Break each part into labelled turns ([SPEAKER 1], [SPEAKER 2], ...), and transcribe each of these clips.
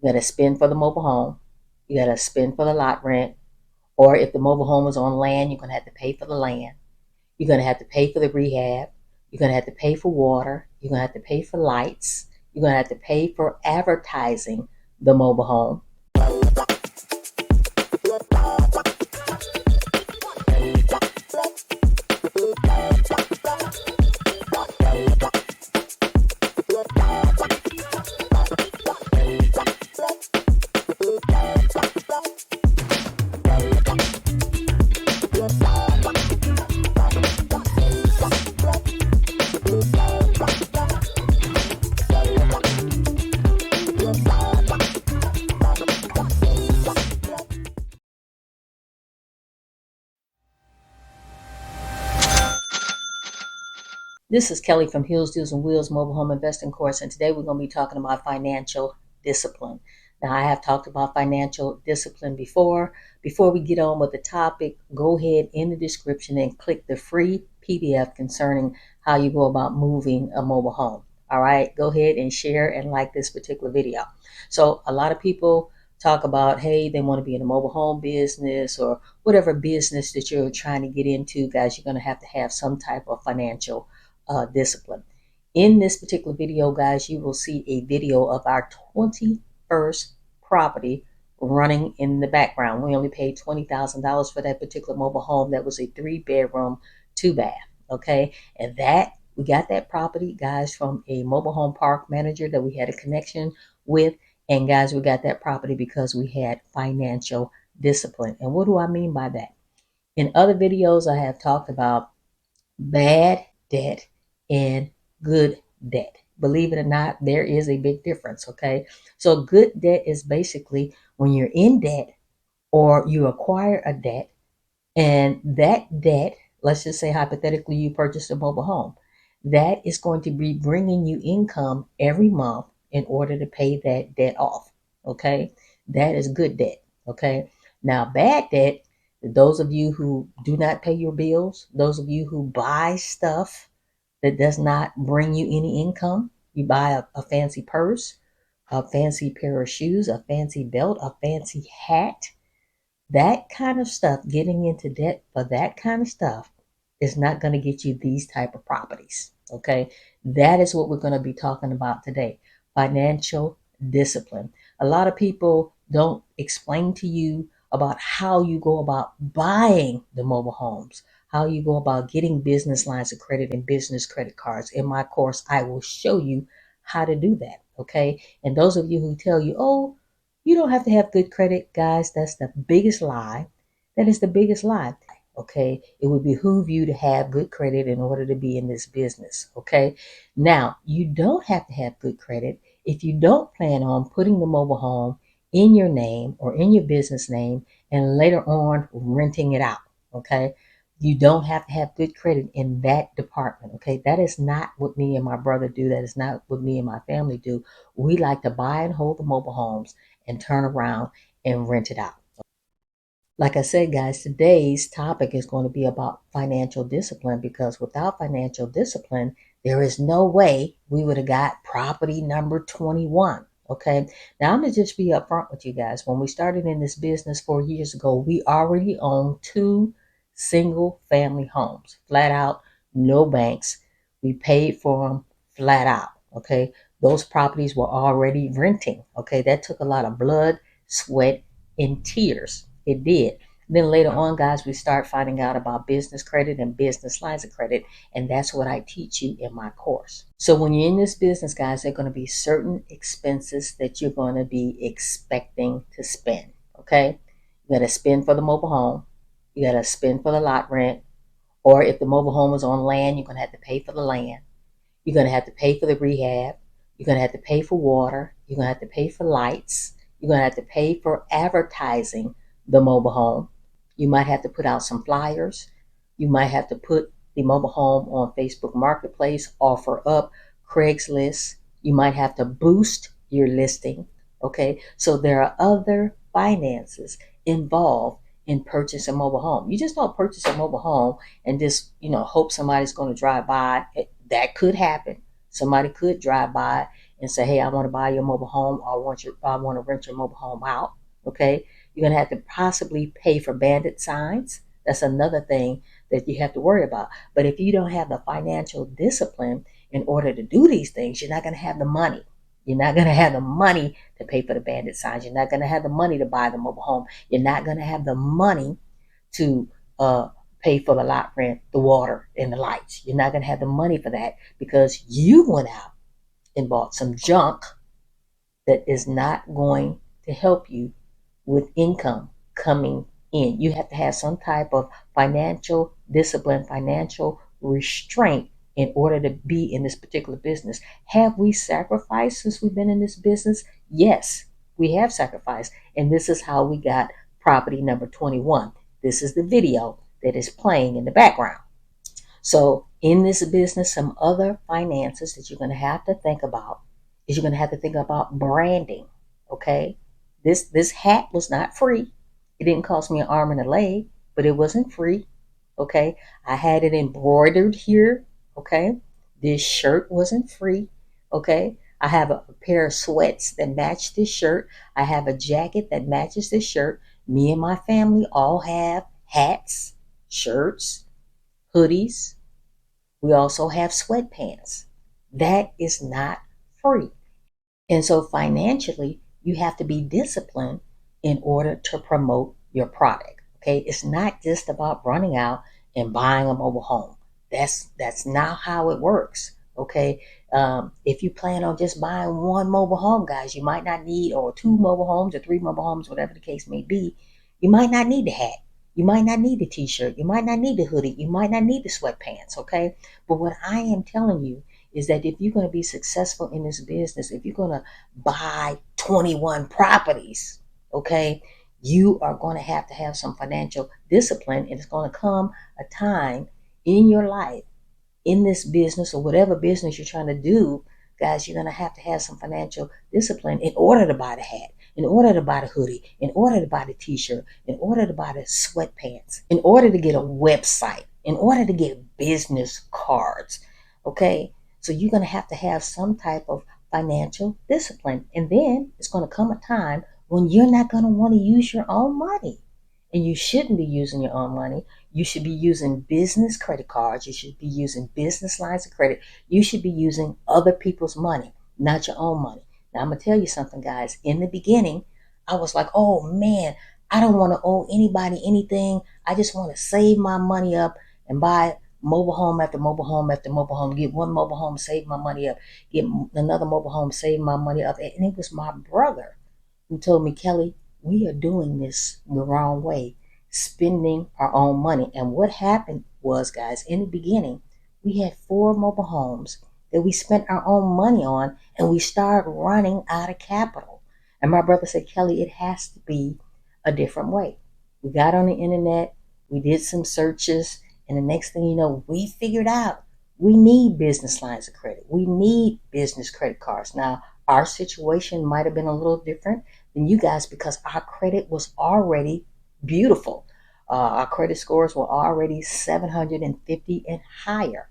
[SPEAKER 1] You got to spend for the mobile home. You got to spend for the lot rent. Or if the mobile home is on land, you're going to have to pay for the land. You're going to have to pay for the rehab. You're going to have to pay for water. You're going to have to pay for lights. You're going to have to pay for advertising the mobile home. This is Kelly from Hills, Deals, and Wheels Mobile Home Investing Course, and today we're going to be talking about financial discipline. Now, I have talked about financial discipline before. Before we get on with the topic, go ahead in the description and click the free PDF concerning how you go about moving a mobile home. All right, go ahead and share and like this particular video. So a lot of people talk about, hey, they want to be in a mobile home business or whatever business that you're trying to get into, guys. You're going to have some type of financial discipline. In this particular video, guys, you will see a video of our 21st property running in the background. We only paid $20,000 for that particular mobile home. That was a 3-bedroom, 2-bath. Okay, and that we got that property, guys, from a mobile home park manager that we had a connection with. And guys, we got that property because we had financial discipline. And what do I mean by that? In other videos, I have talked about bad debt and good debt. Believe it or not, there is a big difference. Okay, so good debt is basically when you're in debt or you acquire a debt, and that debt, let's just say hypothetically you purchased a mobile home, that is going to be bringing you income every month in order to pay that debt off. Okay, that is good debt. Okay, now bad debt, those of you who do not pay your bills, those of you who buy stuff that does not bring you any income. You buy a fancy purse, a fancy pair of shoes, a fancy belt, a fancy hat. That kind of stuff, getting into debt for that kind of stuff is not going to get you these type of properties. Okay, that is what we're going to be talking about today. Financial discipline. A lot of people don't explain to you about how you go about buying the mobile homes, how you go about getting business lines of credit and business credit cards. In my course, I will show you how to do that. Okay, and those of you who tell you, oh, you don't have to have good credit, guys, that's the biggest lie. That is the biggest lie. Okay, it would behoove you to have good credit in order to be in this business. Okay, now you don't have to have good credit if you don't plan on putting the mobile home in your name or in your business name and later on renting it out. Okay, you don't have to have good credit in that department. Okay, that is not what me and my brother do. That is not what me and my family do. We like to buy and hold the mobile homes and turn around and rent it out. Like I said, guys, today's topic is going to be about financial discipline, because without financial discipline, there is no way we would have got property number 21. Okay. Now, I'm going to just be upfront with you guys. When we started in this business 4 years ago, we already owned 2 single family homes, flat out, no banks. We paid for them flat out. Okay. Those properties were already renting. Okay. That took a lot of blood, sweat, and tears. It did. Then later on, guys, we start finding out about business credit and business lines of credit, and that's what I teach you in my course. So when you're in this business, guys, there are going to be certain expenses that you're going to be expecting to spend. Okay, you got to spend for the mobile home. You got to spend for the lot rent, or if the mobile home is on land, you're going to have to pay for the land. You're going to have to pay for the rehab. You're going to have to pay for water. You're going to have to pay for lights. You're going to have to pay for advertising the mobile home. You might have to put out some flyers. You might have to put the mobile home on Facebook Marketplace, offer up, Craigslist. You might have to boost your listing. Okay, so there are other finances involved in purchasing a mobile home. You just don't purchase a mobile home and just, hope somebody's going to drive by. That could happen. Somebody could drive by and say, hey, I want to buy your mobile home, or I want to rent your mobile home out. Okay. You're going to have to possibly pay for bandit signs. That's another thing that you have to worry about. But if you don't have the financial discipline in order to do these things, you're not going to have the money. You're not going to have the money to pay for the bandit signs. You're not going to have the money to buy the mobile home. You're not going to have the money to pay for the lot rent, the water, and the lights. You're not going to have the money for that because you went out and bought some junk that is not going to help you with income coming in. You have to have some type of financial discipline, financial restraint in order to be in this particular business. Have we sacrificed since we've been in this business? Yes, we have sacrificed. And this is how we got property number 21. This is the video that is playing in the background. So in this business, some other finances that you're going to have to think about is you're going to have to think about branding. Okay. This hat was not free. It didn't cost me an arm and a leg, but it wasn't free. Okay. I had it embroidered here. Okay. This shirt wasn't free. Okay. I have a pair of sweats that match this shirt. I have a jacket that matches this shirt. Me and my family all have hats, shirts, hoodies. We also have sweatpants. That is not free. And so financially, you have to be disciplined in order to promote your product. Okay. It's not just about running out and buying a mobile home. That's not how it works. Okay. If you plan on just buying one mobile home, guys, you might not need, or two mobile homes or three mobile homes, whatever the case may be. You might not need the hat. You might not need the t-shirt. You might not need the hoodie. You might not need the sweatpants. Okay. But what I am telling you is that if you're going to be successful in this business, if you're going to buy 21 properties, okay, you are going to have some financial discipline, and it's going to come a time in your life, in this business or whatever business you're trying to do, guys, you're going to have some financial discipline in order to buy the hat, in order to buy the hoodie, in order to buy the t-shirt, in order to buy the sweatpants, in order to get a website, in order to get business cards. Okay. So you're going to have some type of financial discipline. And then it's going to come a time when you're not going to want to use your own money. And you shouldn't be using your own money. You should be using business credit cards. You should be using business lines of credit. You should be using other people's money, not your own money. Now, I'm going to tell you something, guys. In the beginning, I was like, oh man, I don't want to owe anybody anything. I just want to save my money up and buy mobile home after mobile home after mobile home. Get one mobile home, save my money up. Get another mobile home, save my money up. And it was my brother who told me, Kelly, we are doing this the wrong way, spending our own money. And what happened was, guys, in the beginning, we had 4 mobile homes that we spent our own money on, and we started running out of capital. And my brother said, Kelly, it has to be a different way. We got on the internet, we did some searches, and the next thing you know, we figured out we need business lines of credit. We need business credit cards. Now, our situation might have been a little different than you guys because our credit was already beautiful. Our credit scores were already 750 and higher.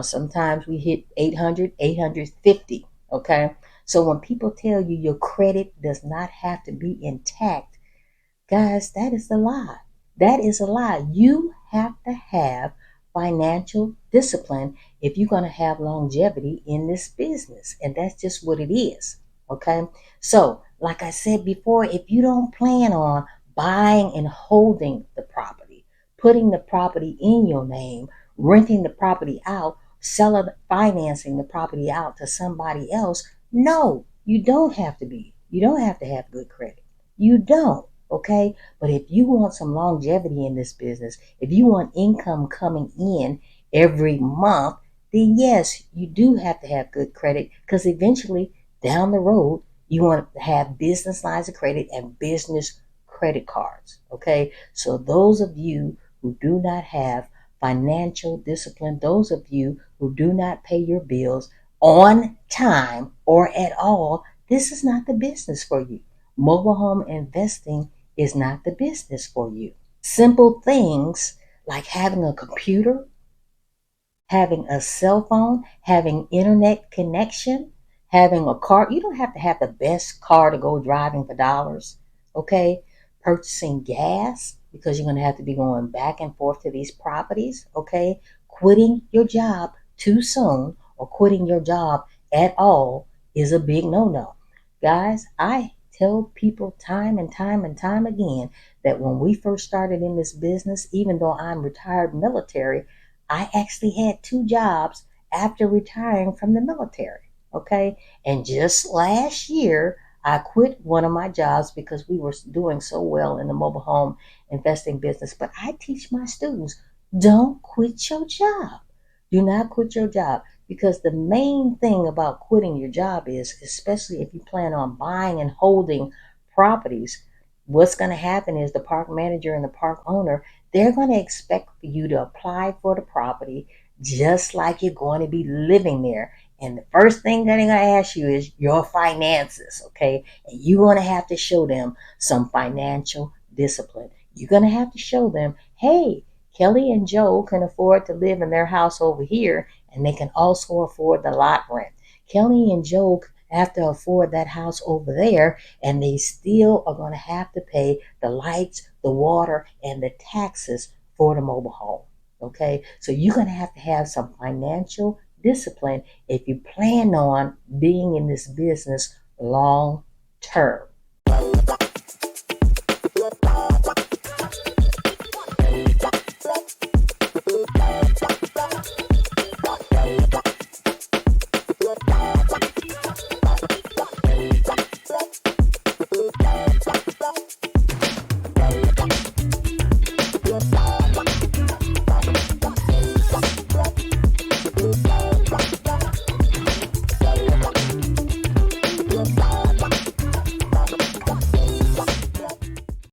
[SPEAKER 1] Sometimes we hit 800, 850. Okay. So when people tell you your credit does not have to be intact, guys, that is a lie. That is a lie. You have to have financial discipline if you're going to have longevity in this business. And that's just what it is. Okay. So, like I said before, if you don't plan on buying and holding the property, putting the property in your name, renting the property out, selling, financing the property out to somebody else, no, you don't have to be. You don't have to have good credit. You don't. Okay. But if you want some longevity in this business, if you want income coming in every month, then yes, you do have to have good credit because eventually down the road, you want to have business lines of credit and business credit cards. Okay. So those of you who do not have financial discipline, those of you who do not pay your bills on time or at all, this is not the business for you. Mobile home investing is not the business for you. Simple things like having a computer, having a cell phone, having internet connection, Having a car, you don't have to have the best car to go driving for dollars, okay? Purchasing gas because you're going to have to be going back and forth to these properties, okay? Quitting your job too soon or quitting your job at all is a big no-no. Guys, I tell people time and time and time again that when we first started in this business, even though I'm retired military, I actually had two jobs after retiring from the military. Okay. And just last year, I quit one of my jobs because we were doing so well in the mobile home investing business. But I teach my students, don't quit your job. Do not quit your job, because the main thing about quitting your job is, especially if you plan on buying and holding properties, what's going to happen is the park manager and the park owner, they're going to expect for you to apply for the property just like you're going to be living there. And the first thing that they're going to ask you is your finances, okay? And you're going to have to show them some financial discipline. You're going to have to show them, hey, Kelly and Joe can afford to live in their house over here, and they can also afford the lot rent. Kelly and Joe have to afford that house over there, and they still are going to have to pay the lights, the water, and the taxes for the mobile home. Okay, so you're going to have some financial discipline if you plan on being in this business long term.